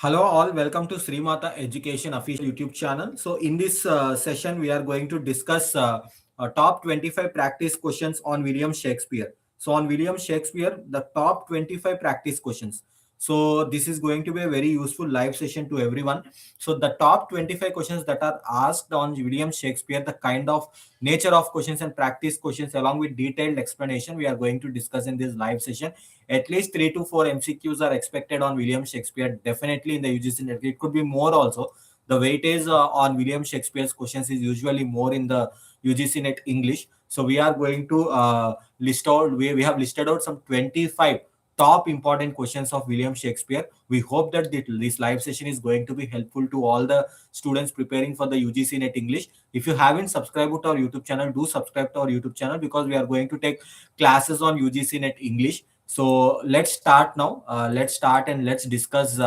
Hello all, welcome to Srimata Education official YouTube channel. So in this session, we are going to discuss top 25 practice questions on William Shakespeare. So on William Shakespeare, the top 25 practice questions. So this is going to be a very useful live session to everyone. So the top 25 questions that are asked on William Shakespeare, the kind of nature of questions and practice questions along with detailed explanation we are going to discuss in this live session. At least 3 to 4 MCQs are expected on William Shakespeare, definitely in the UGC NET. It could be more also. The weightage on William Shakespeare's questions is usually more in the UGC NET English. So we are going to list out, we have listed out some 25 top important questions of William Shakespeare. We hope that this live session is going to be helpful to all the students preparing for the UGC NET English. If you haven't subscribed to our YouTube channel, do subscribe to our YouTube channel because we are going to take classes on UGC NET English. So let's start now. Let's start and let's discuss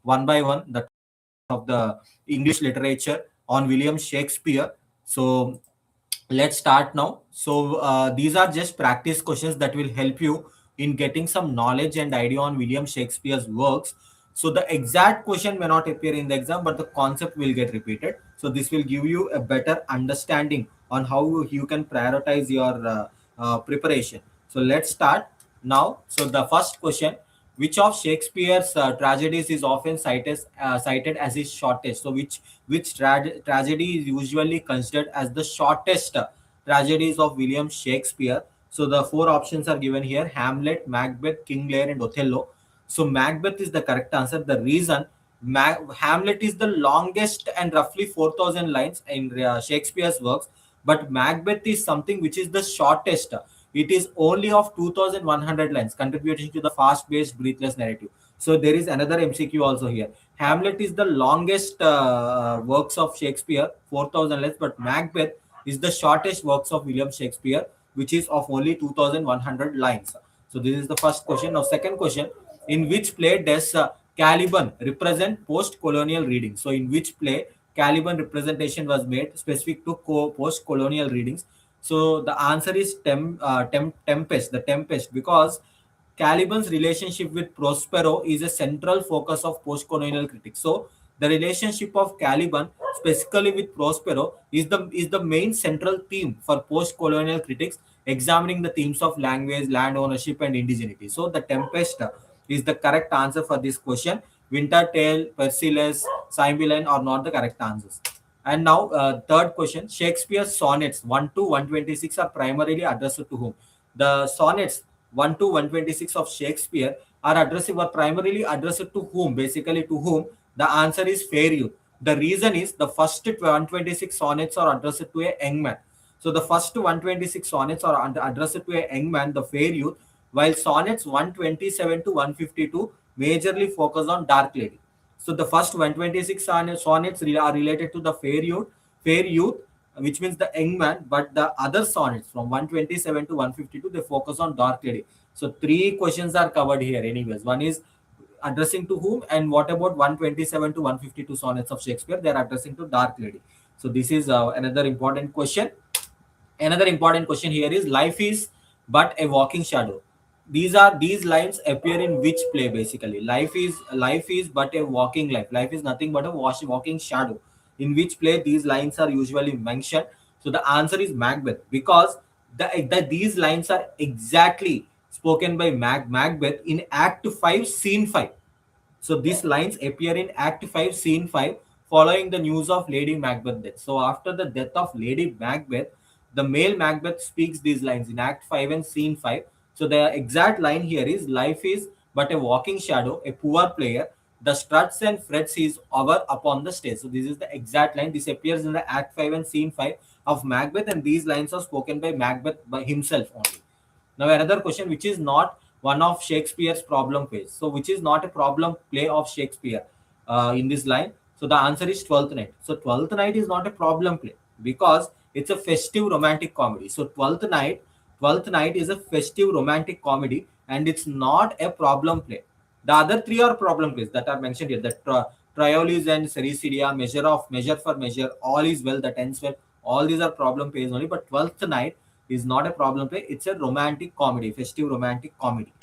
one by one the of the English literature on William Shakespeare. So let's start now. So these are just practice questions that will help you in getting some knowledge and idea on William Shakespeare's works. So the exact question may not appear in the exam, but the concept will get repeated. So this will give you a better understanding on how you can prioritize your preparation. So let's start now. So the first question: which of Shakespeare's tragedies is often cited as his shortest? So which tragedy is usually considered as the shortest tragedies of William Shakespeare? So the four options are given here: Hamlet, Macbeth, King Lear, and Othello. So Macbeth is the correct answer. The reason Hamlet is the longest and roughly 4,000 lines in Shakespeare's works, but Macbeth is something which is the shortest. It is only of 2,100 lines, contributing to the fast-paced, breathless narrative. So there is another MCQ also here. Hamlet is the longest works of Shakespeare, 4,000 lines, but Macbeth is the shortest works of William Shakespeare, which is of only 2,100 lines. So this is the first question. Now, second question: in which play does Caliban represent post-colonial reading? So in which play Caliban representation was made specific to post-colonial readings? So the answer is Tempest, the Tempest, because Caliban's relationship with Prospero is a central focus of post-colonial critics. So the relationship of Caliban, specifically with Prospero, is the main central theme for post-colonial critics, examining the themes of language, land ownership, and indigeneity. So the Tempest is the correct answer for this question. Winter Tale, Persiles, Cymbeline are not the correct answers. And now, third question: Shakespeare's sonnets 1 to 126 are primarily addressed to whom? The sonnets 1 to 126 of Shakespeare were primarily addressed to whom? Basically, to whom? The answer is fair youth. The reason is the first 126 sonnets are addressed to a young man. So the first 126 sonnets are addressed to a young man, the fair youth, while sonnets 127 to 152 majorly focus on dark lady. So the first 126 sonnets are related to the fair youth, which means the young man, but the other sonnets from 127 to 152 they focus on dark lady. So three questions are covered here. Anyways, one is addressing to whom, and what about 127 to 152 sonnets of Shakespeare? They are addressing to dark lady. So this is another important question. Another important question here is: life is but a walking shadow. These lines appear in which play? Basically, life is but a walking life. Life is nothing but a walking shadow. In which play these lines are usually mentioned? So the answer is Macbeth, because these lines are exactly spoken by Macbeth in Act 5, Scene 5. So these lines appear in Act 5, Scene 5, following the news of Lady Macbeth death. So after the death of Lady Macbeth, the male Macbeth speaks these lines in Act 5 and Scene 5. So the exact line here is: life is but a walking shadow, a poor player, the struts and frets his hour upon the stage. So this is the exact line. This appears in the Act 5 and Scene 5 of Macbeth, and these lines are spoken by Macbeth by himself only. Now another question: which is not one of Shakespeare's problem plays? So which is not a problem play of Shakespeare in this line? So the answer is Twelfth Night. So Twelfth Night is not a problem play because it's a festive romantic comedy. So Twelfth Night is a festive romantic comedy and it's not a problem play. The other three are problem plays that are mentioned here. The Triolis and Cericidia, Measure for Measure, All is Well, That Ends Well. All these are problem plays only, but Twelfth Night is not a problem play. It's a romantic comedy, festive romantic comedy.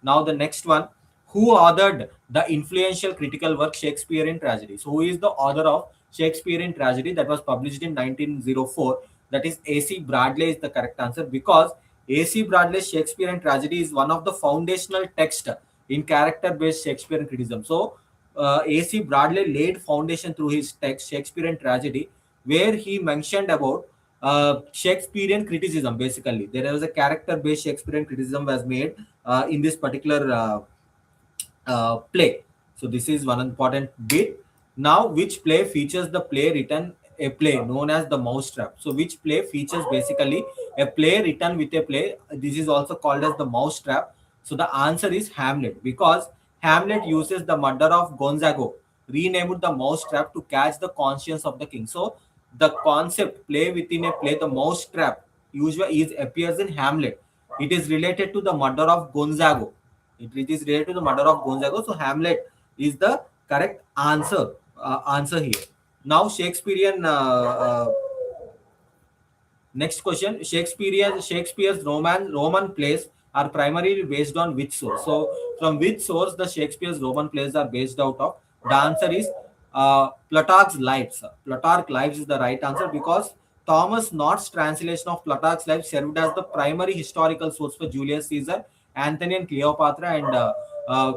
Now the next one: who authored the influential critical work Shakespearean Tragedy? So, who is the author of Shakespearean Tragedy that was published in 1904? That is A.C. Bradley is the correct answer, because A.C. Bradley's Shakespearean Tragedy is one of the foundational text in character-based Shakespearean criticism. So, A.C. Bradley laid foundation through his text Shakespearean Tragedy, where he mentioned about Shakespearean criticism. Basically, there was a character-based Shakespearean criticism was made in this particular play. So this is one important bit. Now, which play features the play written a play known as the Mousetrap? So which play features basically a play written with a play? This is also called as the Mousetrap. So the answer is Hamlet, because Hamlet uses the murder of Gonzago, renamed the Mousetrap, to catch the conscience of the king. So the concept play within a play, the Mousetrap, usually is appears in Hamlet. It is related to the murder of Gonzago. It is related to the murder of Gonzago. So Hamlet is the correct answer here. Now next question. Shakespeare's Roman plays are primarily based on which source? So from which source the Shakespeare's Roman plays are based out of? The answer is Plutarch's Lives. Plutarch Lives is the right answer, because Thomas North's translation of Plutarch's Lives served as the primary historical source for Julius Caesar, Antony and Cleopatra, and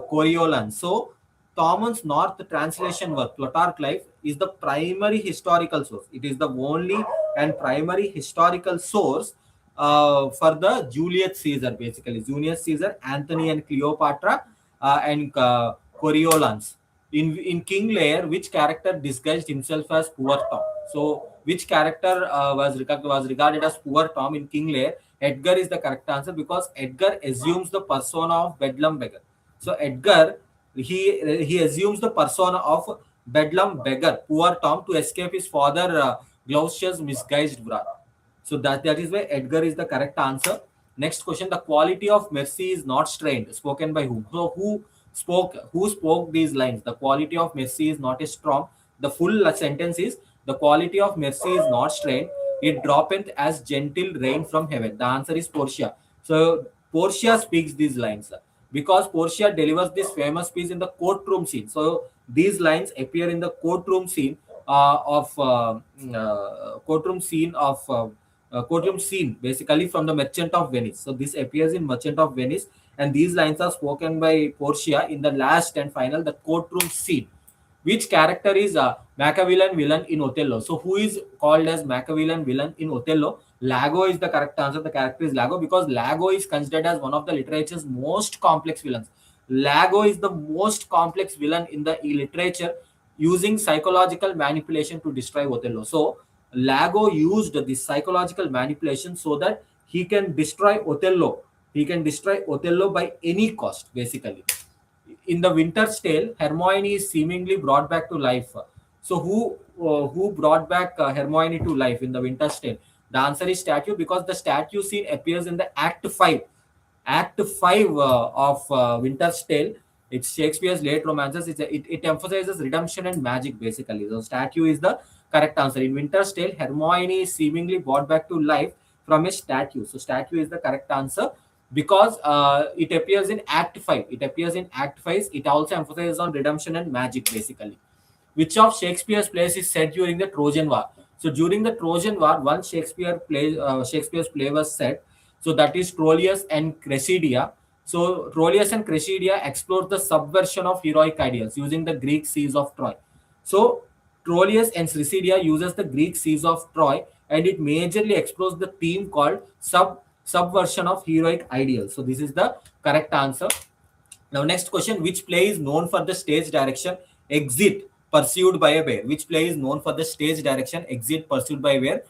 Coriolanus. So Thomas North translation work, Plutarch Life, is the primary historical source. It is the only and primary historical source for the Julius Caesar, basically. Julius Caesar, Antony and Cleopatra, and Coriolanus. In King Lear, which character disguised himself as Poor Tom? So, which character was regarded as Poor Tom in King Lear? Edgar is the correct answer, because Edgar assumes the persona of Bedlam beggar. So Edgar, he assumes the persona of Bedlam beggar, Poor Tom, to escape his father Gloucester's misguised wrath. So that is why Edgar is the correct answer. Next question: the quality of mercy is not strained. Spoken by whom? So who spoke these lines? The quality of mercy is not strong. The full sentence is: the quality of mercy is not strained. It droppeth as gentle rain from heaven. The answer is Portia. So Portia speaks these lines, because Portia delivers this famous speech in the courtroom scene. So these lines appear in the courtroom scene courtroom scene, basically, from the Merchant of Venice. So this appears in Merchant of Venice, and these lines are spoken by Portia in the last and final, the courtroom scene. Which character is a Machiavellian villain in Othello? So who is called as Machiavellian villain in Othello? Lago is the correct answer. The character is Lago, because Lago is considered as one of the literature's most complex villains. Lago is the most complex villain in the literature, using psychological manipulation to destroy Othello. So Lago used this psychological manipulation so that he can destroy Othello. He can destroy Othello by any cost, basically. In the Winter's Tale, Hermione is seemingly brought back to life. So who brought back Hermione to life in the Winter's Tale? The answer is statue, because the statue scene appears in the Act 5. Act 5 of Winter's Tale. It's Shakespeare's late romances. It emphasizes redemption and magic, basically. So statue is the correct answer. In Winter's Tale, Hermione is seemingly brought back to life from a statue. So statue is the correct answer, because it appears in Act 5. It appears in Act 5. It also emphasizes on redemption and magic, basically. Which of Shakespeare's plays is set during the Trojan War? So during the Trojan War, one Shakespeare's play was set. So that is Troilus and Cressida. So Troilus and Cressida explores the subversion of heroic ideals using the Greek siege of Troy. So Troilus and Cressida uses the Greek siege of Troy, and it majorly explores the theme called subversion of heroic ideals. So this is the correct answer. Now next question: which play is known for the stage direction Exit Pursued by a Bear? Which play is known for the stage direction Exit Pursued by a Bear?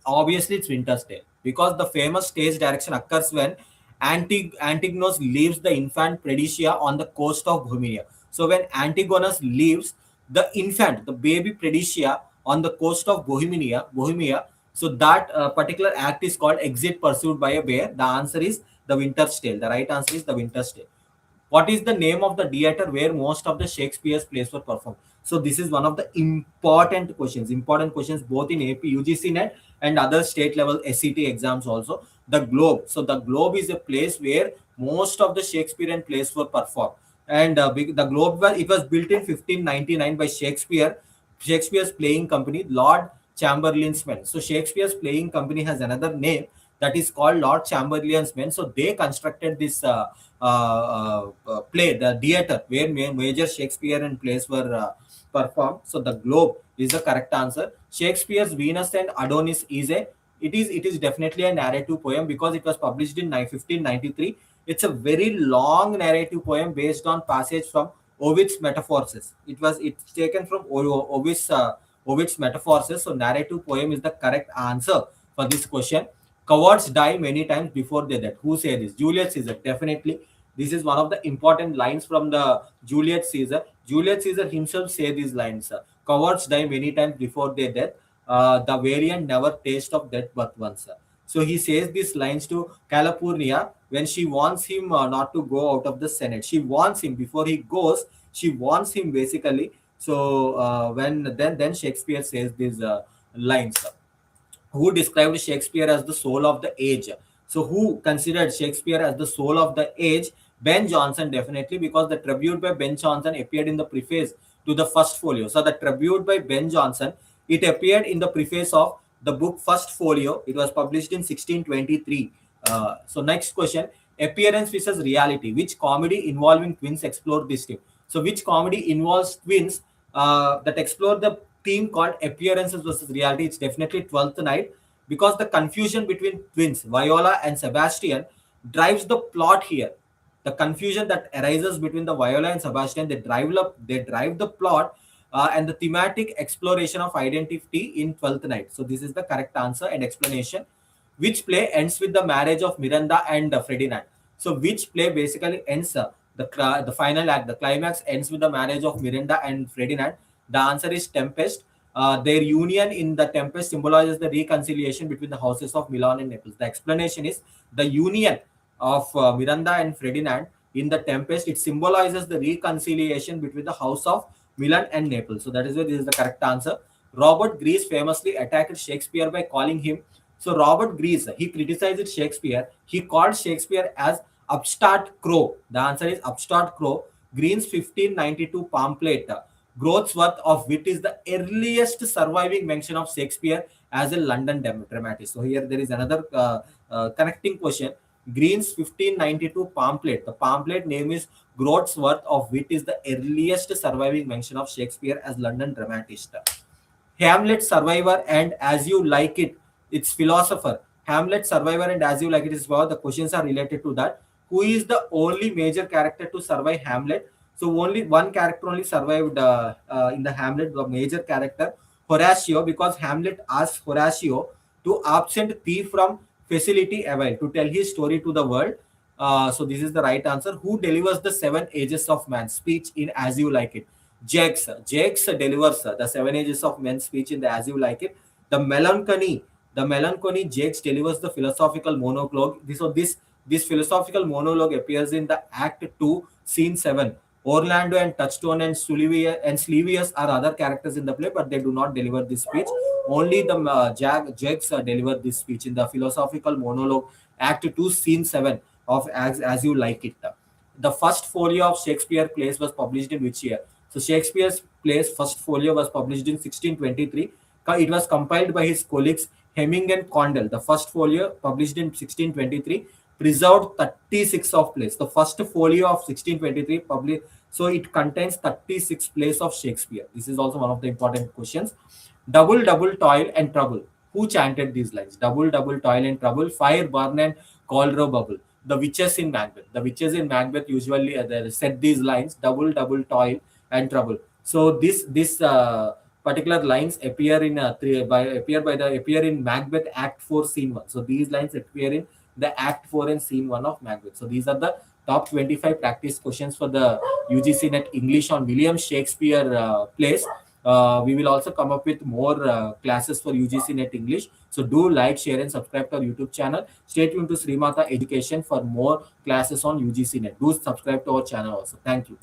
Obviously it's Winter's Tale, because the famous stage direction occurs when Antigonus leaves the infant Predicia on the coast of Bohemia. So when Antigonus leaves the infant, the baby Predicia, on the coast of Bohemia, so that particular act is called Exit Pursued by a Bear. The answer is the Winter's Tale. The right answer is the Winter's Tale. What is the name of the theater where most of the Shakespeare's plays were performed? So this is one of the important questions both in AP, UGC NET, and other state level SET exams also. The Globe. So the Globe is a place where most of the Shakespearean plays were performed. and the Globe was, it was built in 1599 by Shakespeare's playing company, Lord Chamberlain's Men. So Shakespeare's playing company has another name that is called Lord Chamberlain's Men. So they constructed this play, the theater where major Shakespearean plays were performed. So the Globe is the correct answer. Shakespeare's Venus and Adonis is a, it is definitely a narrative poem because it was published in 1593. It's a very long narrative poem based on passage from Ovid's Metamorphoses. It's taken from Ovid's Metamorphoses. So narrative poem is the correct answer for this question. Cowards die many times before they death. Who say this? Julius Caesar. Definitely, this is one of the important lines from the Julius Caesar. Julius Caesar himself say these lines. Cowards die many times before they death. The variant never taste of death but once. So he says these lines to Calpurnia when she wants him not to go out of the Senate. She wants him before he goes. She wants him basically. So when then Shakespeare says these lines. Who described Shakespeare as the soul of the age? So who considered Shakespeare as the soul of the age? Ben Jonson, definitely, because the tribute by Ben Jonson appeared in the preface to the first folio. So the tribute by Ben Jonson, it appeared in the preface of the book First Folio. It was published in 1623. So next question, appearance versus reality. Which comedy involving twins explore this theme? So which comedy involves twins that explore the theme called appearances versus reality? It's definitely 12th Night, because the confusion between twins Viola and Sebastian drives the plot here. The confusion that arises between the Viola and Sebastian, they drive the plot and the thematic exploration of identity in 12th Night. So this is the correct answer and explanation. Which play ends with the marriage of Miranda and Ferdinand? So which play basically ends the final act, the climax ends with the marriage of Miranda and Ferdinand? The answer is Tempest. Their union in the Tempest symbolizes the reconciliation between the houses of Milan and Naples. The explanation is the union of Miranda and Ferdinand in the Tempest. It symbolizes the reconciliation between the house of Milan and Naples. So that is why this is the correct answer. Robert Greece famously attacked Shakespeare by calling him. So Robert Greece, he criticized Shakespeare. He called Shakespeare as upstart crow. The answer is upstart crow. Green's 1592 pamphlet, Growth's Worth of Wit, is the earliest surviving mention of Shakespeare as a London dramatist. So here there is another connecting question. Green's 1592 pamphlet, the pamphlet name is Growth's Worth of Wit, is the earliest surviving mention of Shakespeare as London dramatist. Hamlet, Survivor, and As You Like It, it's philosopher. Hamlet, Survivor, and As You Like It is about, the questions are related to that. Who is the only major character to survive Hamlet? So only one character only survived in the Hamlet, the major character, Horatio, because Hamlet asked Horatio to absent thief from facility awhile to tell his story to the world. So this is the right answer. Who delivers the 7 ages of man speech in As You Like It? Jakes delivers the 7 ages of men speech in the As You Like It. The melancholy Jakes delivers the philosophical monologue. This philosophical monologue appears in the Act 2, Scene 7. Orlando and Touchstone and Slevius are other characters in the play, but they do not deliver this speech. Only the Jakes deliver this speech in the philosophical monologue, Act 2, Scene 7 of As You Like It. The first folio of Shakespeare plays was published in which year? So Shakespeare's plays first folio was published in 1623. It was compiled by his colleagues Hemming and Condell. The first folio published in 1623 preserved 36 of plays. The first folio of 1623 published, so it contains 36 plays of Shakespeare. This is also one of the important questions. Double, double, toil and trouble. Who chanted these lines? Double, double, toil and trouble. Fire, burn and cauldron bubble. The witches in Macbeth. The witches in Macbeth usually they said these lines: double, double, toil and trouble. So this particular lines appear in appear in Macbeth Act 4 Scene 1. So these lines appear in the Act 4 and Scene 1 of Macbeth. So these are the top 25 practice questions for the UGC NET English on William Shakespeare plays. We will also come up with more classes for UGC NET English. So do like, share and subscribe to our YouTube channel. Stay tuned to Srimata Education for more classes on UGC NET. Do subscribe to our channel also. Thank you.